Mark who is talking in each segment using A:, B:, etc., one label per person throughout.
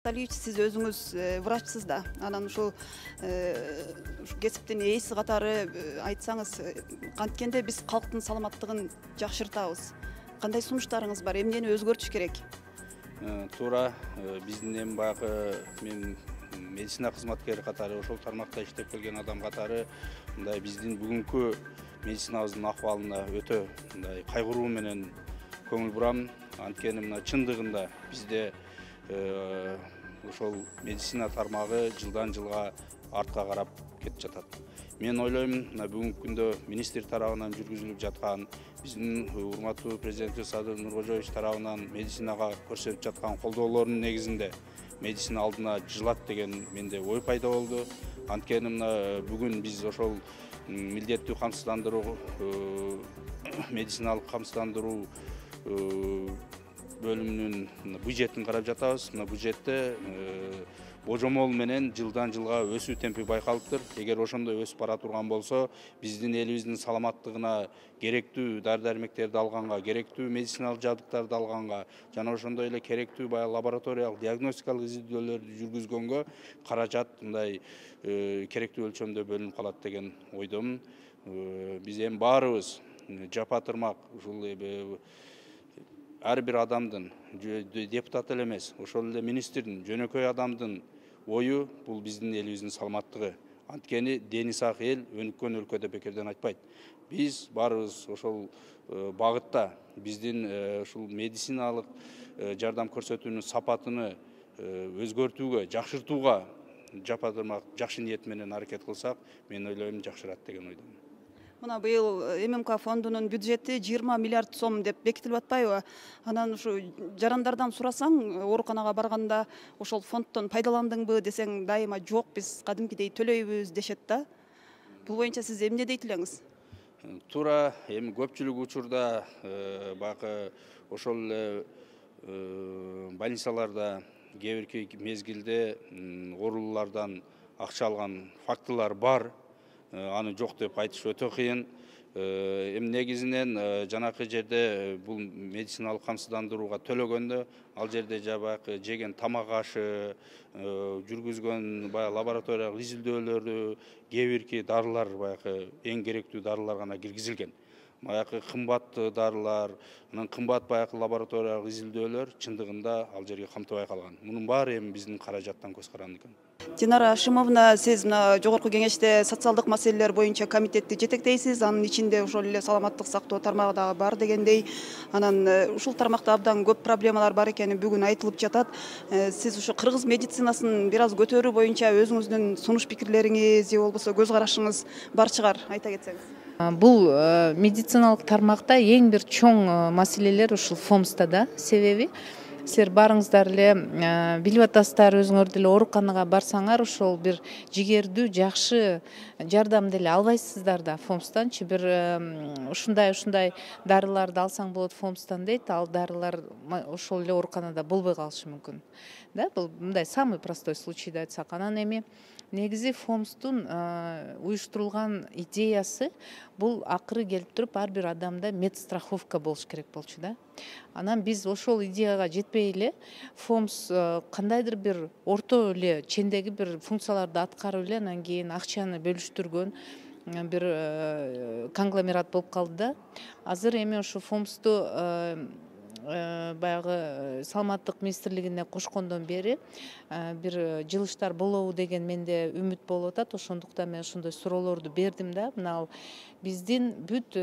A: Алиевич, сиз өзүңүз врачсыз да. Анан ушул кесиптин ээси катары айтсаңыз, канткенде биз калктын саламаттыгын жакшыртабыз. Кандай сунуштарыңыз бар? Эмнени өзгөртүш керек?
B: Туура, биздин эми баягы мен медицина кызматкери катары ошол тармакта иштеп келген адам катары мындай биздин бүгүнкү медицинабыздын акыбалына өтө мындай кайгыруу менен көңүл бурам. Анткени мына чындыгында бизде ошол медицина тармагы жылдан жылга артка карап кетип жатат. Мен ойлойм, мына бүгүнкү күндө министр тарабынан жүргүзүлүп жаткан, биздин урматтуу президентибиз Садыр Нуркожоевич тарабынан медицинага көрсөтүп жаткан колдоолордун негизинде медицина алдына жылат деген менде ой пайда болду. Анткени мына бүгүн биз ошол милдеттүү камсыздандыруу, медициналык камсыздандыруу бөлүмүнүн бюджетин карап жатабыз. Мына бюджетте божомол менен жылдан жылга өсүү темпи байкалыптыр. Эгер ошондой өсүп бара турган болсо, биздин элибиздин саламаттыгына керектүү дары-дармектерди алганга, керектүү медициналык жабдыктарды алганга, жана ошондой эле керектүү баягы лабораториялык диагностикалык изилдөөлөрдү жүргүзгөнгө каражат мындай керектүү өлчөмдө бөлүнүп калат деген ойдомун. Биз эми баарыбыз жапа-тырмак ушул ар бир адамдын, депутат эле эмес, ошол эле министрдин, жөнөкөй адамдын ою бул биздин элибиздин саламаттыгы. Анткени дени сак эл өнүккөн өлкө деп бекерден айтпайт. Биз баарыбыз ошол багытта биздин ушул медициналык жардам көрсөтүүнүн сапатыны өзгөртүүгө, жакшыртууга жапа-тырмак жакшы ниет менен аракет кылсак, мен ойлойм жакшырат деген ойдомун.
A: Мына быйыл ММК фондунун бюджети 20 миллиард сом деп бекитилип атпайбы? Анан ушу жарандардан сурасаң, ооруканага барганда ошол фонддон пайдаландыңбы десең, дайыма жок, биз кадимкидей төлөйбүз дешет да. Бул боюнча сиз эмне дейт элеңиз?
B: Туура, эми көпчүлүк учурда баягы ошол эле больницаларда кээ бир мезгилде оорулуулардан акча алган фактылар бар. Аны жок деп айтыш өтө кыйын. Эми негизинен жанакы жерде бул медициналык камсыздандырууга төлөгөндө ал жерде жабайы жеген тамак ашы, жүргүзгөн баягы лабораториялык изилдөөлөрдү, кээ бирки дарылар баягы эң керектүү дарылар гана киргизилген. Баягы кымбат дарылар, анан кымбат баягы лабораториялык изилдөөлөр чындыгында ал жерге камтыбай калган. Мунун баары эми биздин каражаттан көз каранды экен.
A: Динара Ашимовна, сиз мына жогорку кеңеште социалдык маселелер боюнча комитетти жетектейсиз. Анын ичинде ошол эле саламаттык сактоо тармагы дагы бар дегендей. Анан ушул тармакта абдан көп проблемалар бар экени бүгүн айтылып жатат. Сиз ушу кыргыз медицинасын бир аз көтөрүү боюнча өзүңүздүн сунуш пикирлериңиз же болбосо көз карашыңыз бар чыгар, айта кетсеңиз.
C: Бул медициналык тармакта эң бир чоң маселелер ушул ФОМСта да. Себеби силер баарыңыздар эле билип атасыздар, өзүңөр деле ооруканага барсаңар, ошол бир жигердүү жакшы жардам деле албайсыздар да ФОМСтанчы. Бир ушундай дарыларды алсаң болот ФОМСтан дейт, ал дарылар ошол эле ооруканада болбой калышы мүмкүн. Да, бул мындай самый простой случайда айтсак. Анан эми негизи ФОМСтун уюштурулган идеясы бул акыры келип туруп ар бир адамда медстраховка болуш керек болчу да. Анан биз ошол идеяга жетпей эле ФОМС кандайдыр бир орто эле чендеги бир функцияларды аткарып эле анан кийин акчаны бөлүштүргөн бир конгломерат болуп калды да. Азыр эми ошо ФОМСту баягы саламаттык министрлигине кошкондон бери бир жылыштар болобу деген менде үмүт болуп атат. Ошондуктан мен ошондой суроолорду бердим да. Мына ал биздин бүт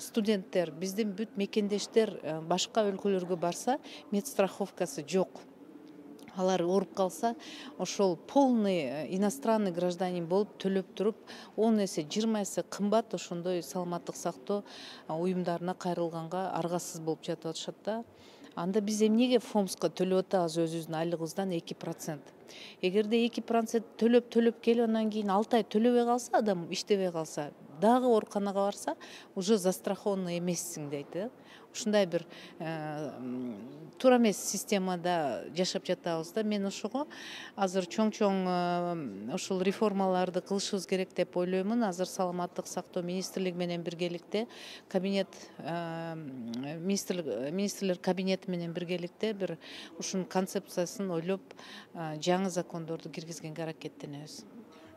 C: студенттер, биздин бүт мекендештер башка өлкөлөргө барса медстраховкасы жок. Алар ооруп калса, ошол полный иностранный гражданин болуп төлөп туруп 10 эсе 20 эсе кымбат ошондой саламаттык сактоо уюмдарына кайрылганга аргасыз болуп жатып атышат да. Анда биз эмнеге ФОМСка төлөп атабыз өзүбүздүн айлыгыбыздан 2%? Эгерде 2% төлөп келип анан кийин 6 ай төлөбөй калса, адам иштебей калса, дагы ооруканага барса уже застрахованный эмессиң дейт. Ушундай бир туура эмес системада жашап жатабыз да. Мен ошого азыр чоң ушул реформаларды кылышыбыз керек деп ойлоймун. Азыр саламаттык сактоо министрлиги менен биргеликте министрлер кабинети менен биргеликте бир ушунун концепциясын ойлоп жаңы закондорду киргизгенге аракеттенебиз.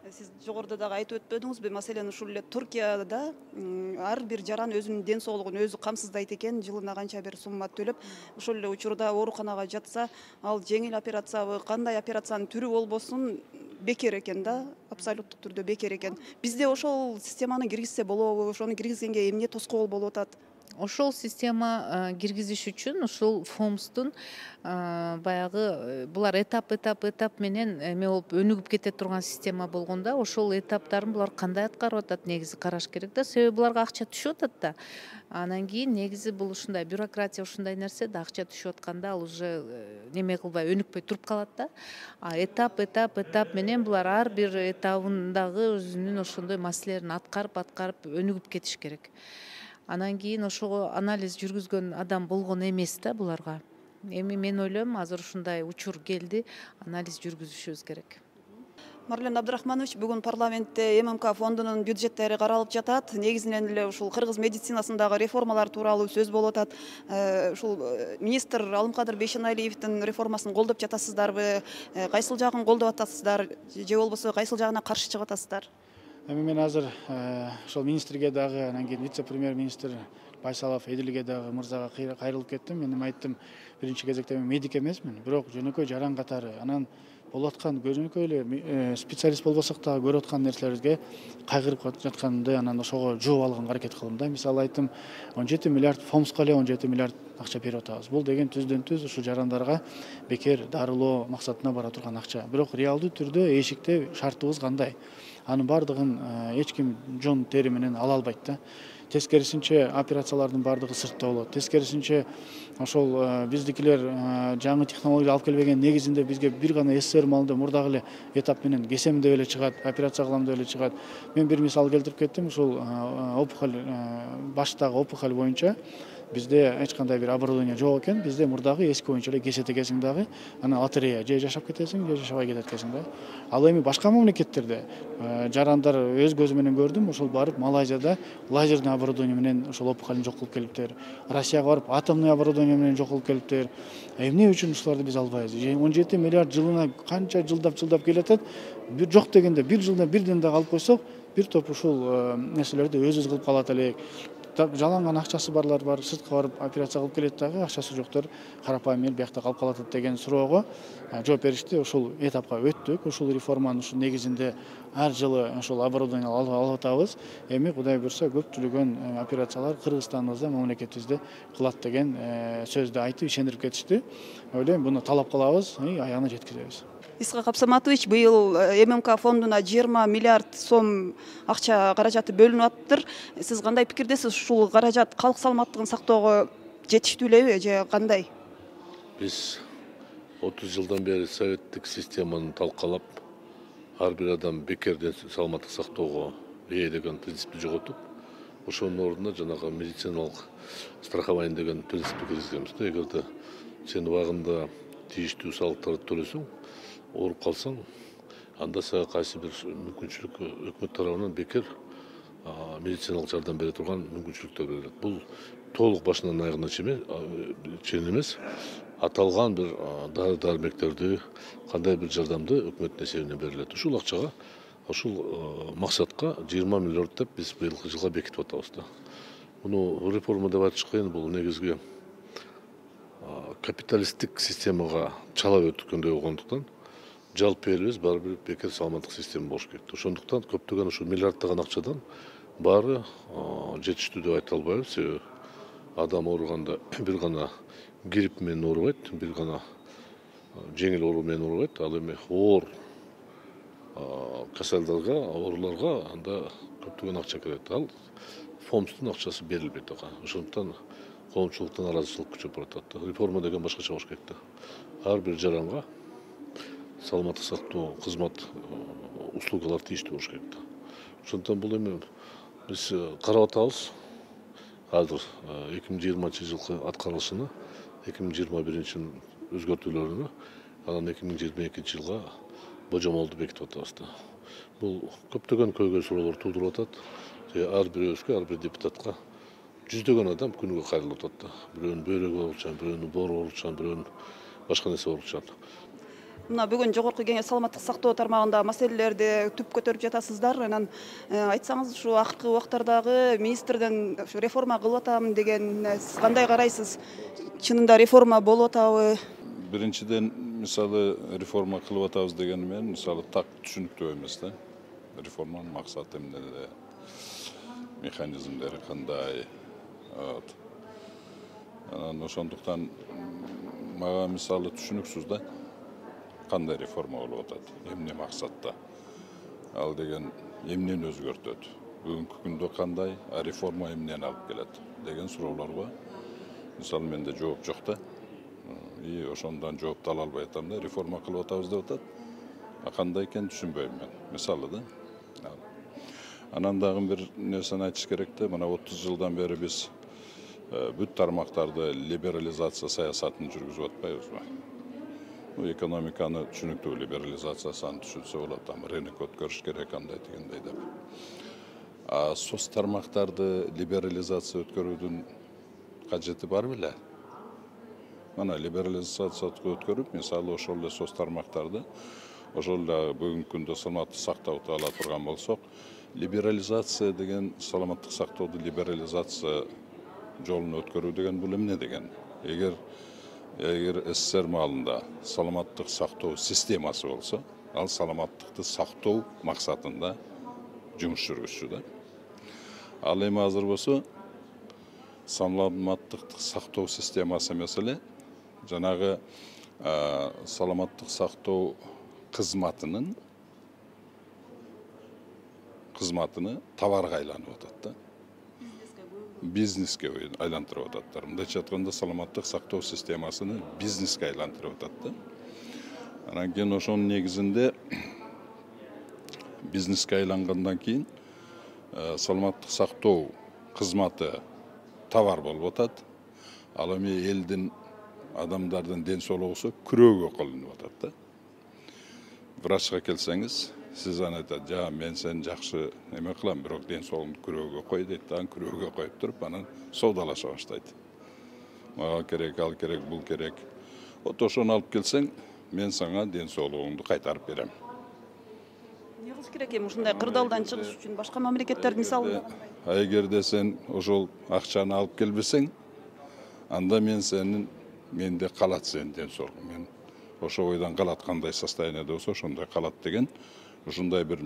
A: Сиз жогоруда дагы айтып өтпөдүңүзбү, маселен ушул эле Туркияда ар бир жаран өзүнүн ден соолугун өзү камсыздайт экен, жылына канча бир сумма төлөп, ошол эле учурда ооруканага жатса, ал жеңил операциябы, кандай операциянын түрү болбосун бекер экен да, абсолюттук түрдө бекер экен. Бизде ошол системаны киргизсе болобу? Ошону киргизгенге эмне тоскоол болуп атат?
C: Ошол система киргизиш үчүн ушул ФОМСтун баягы булар этап менен эме болуп өнүгүп кете турган система болгондо, ошол этаптарын булар кандай аткарып атат негизи караш керек да. Себеби буларга акча түшүп атат да. Анан кийин негизи бул ушундай бюрократия, ушундай нерсе да, акча түшүп атканда ал уже неме кылбай өнүкпөй туруп калат да. Этап менен булар ар бир этабындагы өзүнүн ошондой маселелерин аткарып өнүгүп кетиш керек. Анан кийин ошого анализ жүргүзгөн адам болгон эмес да буларга. Эми мен ойлойм, азыр ушундай учур келди, анализ жүргүзүшүбүз керек.
A: Марлен Абдрахманович, бүгүн парламентте ММК фондунун бюджеттери каралып жатат. Негизинен эле ушул кыргыз медицинасындагы реформалар тууралуу сөз болуп атат. Ушул министр Алымкадыр Бейшеналиевдин реформасын колдоп жатасыздарбы? Кайсыл жагын колдоп атасыздар же болбосо кайсыл жагына каршы чыгып атасыздар?
D: Эми мен азыр ошол министрге дагы, анан кийин вице-премьер-министр Байсалов Эдилге дагы мырзага кайрылып кеттим. Мен эми айттым, биринчи кезекте мен медик эмесмин, бирок жөнөкөй жаран катары анан болуп аткан жөнөкөй эле специалист болбосок дагы көрүп аткан нерселерге кайгырып жатканымды анан ошого жууп алганга аракет кылдым да. Мисалы айттым, 17 миллиард ФОМСка эле 17 миллиард акча берип атабыз. Бул деген түздөн түз ушул жарандарга бекер дарылоо максатына бара турган акча. Бирок реалдуу түрдө эшикте шартыбыз кандай? Анын бардыгын эч ким жон тери менен ала албайт да. Тескерисинче операциялардын бардыгы сыртта болот. Тескерисинче ошол биздикилер жаңы технология алып келбеген негизинде бизге бир гана СССР малында мурдагы эле этап менен кесем деп эле чыгат, операция кылам деп эле чыгат. Мен бир мисал келтирип кеттим, ушул опухоль, баштагы опухоль боюнча бизде эч кандай бир оборудование жок экен. Бизде мурдагы эски боюнча эле кесет экенсиң дагы, анан лотерея же жашап кетесиң, же жашабай кетет экенсиң да. Ал эми башка мамлекеттерде жарандар өз көзү менен көрдүм, ошол барып Малайзияда лазерный оборудование менен ошол опухолун жок кылып келиптир. Россияга барып атомный оборудование менен жок кылып келиптир. Эмне үчүн ушуларды биз албайбыз? 17 миллиард жылына канча жылдап келатат. Жок дегенде бир жылда бирден да алып койсок, бир топ ушул нерселерди өзүбүз кылып калат элек. Жаланган акчасы барлар бар, сыртка барып операция кылып келет дагы, акчасы жоктор карапайым эл биякта калып калат деген суроого жооп беришти. Ушул этапка өттүк. Ушул реформанын ушул негизинде ар жылы ушул оборудование алып атабыз. Эми Кудай буйрса көптөгөн операциялар Кыргызстаныбызда, мамлекетибизде кылат деген сөздү айтып ишендирип кетишти. Ойлойм, буну талап кылабыз, аягына жеткизебиз.
A: Исхак Абсаматович, быйыл ММК фондуна 20 миллиард сом акча каражаты бөлүнүп атыптыр. Сиз кандай пикирдесиз? Ушул каражат калк саламаттыгын сактоого жетиштүү элеби же кандай?
E: Биз 30 жылдан бери советтик системаны талкалап, ар бир адам бекерден саламаттык сактоого ээ деген принципти жоготуп, ошонун ордуна жанагы медициналык страхование деген принципти киргизгенбиз. Эгерде сен убагында тийиштүү салыктарды төлөсөң, ооруп калсаң, анда сага кайсы бир мүмкүнчүлүк өкмөт тарабынан бекер медициналык жардам бере турган мүмкүнчүлүктөр берилет. Бул толук башынан аягына чейин эмес, аталган бир дары-дармектерди, кандай бир жардамды өкмөттүн эсебинен берилет. Ушул акчага, ушул максатка 20 миллиард деп биз быйылкы жылга бекитип атабыз да. Муну реформа деп айтыш кыйын, бул негизги капиталисттик системага чала өткөндөй болгондуктан жалпы беребиз, баары бир бекер саламаттык система болуш керек. Ошондуктан көптөгөн ушул миллиарддаган акчадан баары жетиштүү деп айта албайбыз. Себеби адам ооруганда бир гана грипп менен оорубайт, бир гана жеңил оору менен оорубайт. Ал эми оор касалдарга, ооруларга анда көптөгөн акча керек. Ал ФОМСтун акчасы берилбейт ага. Ошондуктан коомчулуктан ыраазычылык күчөп баратат. Реформа деген башкача болуш керек да. Ар бир жаранга саламаттык сактоо кызмат услугалар тийиштүү болуш керек да. Ошондуктан бул эми Биз карап атабыз. Азыр 2020 жылкы аткарылышыны, 2021 өзгөртүүлөрүнө, анан 2022 жылга божомолду бекитип атабыз да. Бул көптөгөн көйгөй суроолор туудуруп атат. Ар бирөөбүзгө, ар бир депутатка жүздөгөн адам күнүгө кайрылып атат да. Бирөөнүн бөйрөгү ооручан, бирөөнүн боору ооручан, бирөөнүн башка нерсе ооручан.
A: Мына бүгүн жогорку кеңеш саламаттык сактоо тармагында маселелерди түп көтөрүп жатасыздар. Анан айтсаңыз, ушу акыркы убактардагы министрден реформа кылып атам деген, сиз кандай карайсыз? Чынында реформа болуп атабы?
F: Биринчиден, мисалы, реформа кылып атабыз дегени менен, мисалы, так түшүнүктүү эмес да. Реформанын максаты эмнеде, механизмдери кандай. Анан ошондуктан мага мисалы түшүнүксүз да. Кандай реформа болуп атат, эмне максатта, ал деген эмнени өзгөртөт, бүгүнкү күндө кандай, а реформа эмнени алып келет деген суроолорго мисалы менде жооп жок да. И ошондон жоопту ала албай атам да, реформа кылып атабыз деп атат, а кандай экенин түшүнбөйм мен, мисалы да. Анан дагы бир нерсени айтыш керек да, мына 30 жылдан бери биз бүт тармактарды либерализация саясатын жүргүзүп атпайбызбы? Экономиканы түшүнүктүү либерализациясын түшүнсө болот, там рынок өткөрүш керек, андай дегендей деп. А соц тармактарды либерализация өткөрүүдүн кажети бар беле? Мына либерализация өткөрүп, мисалы ошол эле соц тармактарды, ошол эле бүгүнкү күндө саламаттык сактоодо ала турган болсок, либерализация деген саламаттык сактоодо либерализация жолун өткөрүү деген бул эмне деген? Эгер СССР маалында саламаттык сактоо системасы болсо, ал саламаттыкты сактоо максатында жумуш жүргүзчү да. Ал эми азыр болсо саламаттыкты сактоо системасы эмес эле, жанагы саламаттык сактоо кызматыны товарга айланып атат да. Бизнеске айлантырып ататтар. Мындайча айтканда, саламаттык сактоо системасыны бизнеске айлантырып атат да. Анан кийин ошонун негизинде бизнеске айлангандан кийин саламаттык сактоо кызматы товар болуп атат. Ал эми элдин, адамдардын ден соолугу күрөөгө колунуп атат да. Врачка келсеңиз, сиз аны айтат, мен сен жакшы эме кылам, бирок ден соолугуңду күрөөгө кой дейт, анан күрөөгө коюп туруп, анан соодалаша баштайт. Мага керек, ал керек, бул керек. Вот ошону алып келсең, мен сага ден соолугуңду кайтарып берем.
A: Эмне кылыш керек эми ушундай кырдаалдан чыгыш үчүн башка мамлекеттердин мисалы?
F: Эгерде сен ошол акчаны алып келбесең, анда менде калат сенин ден соолугуң. Мен ошо бойдон калат, кандай состояниеде болсо ошондой калат деген ушундай бир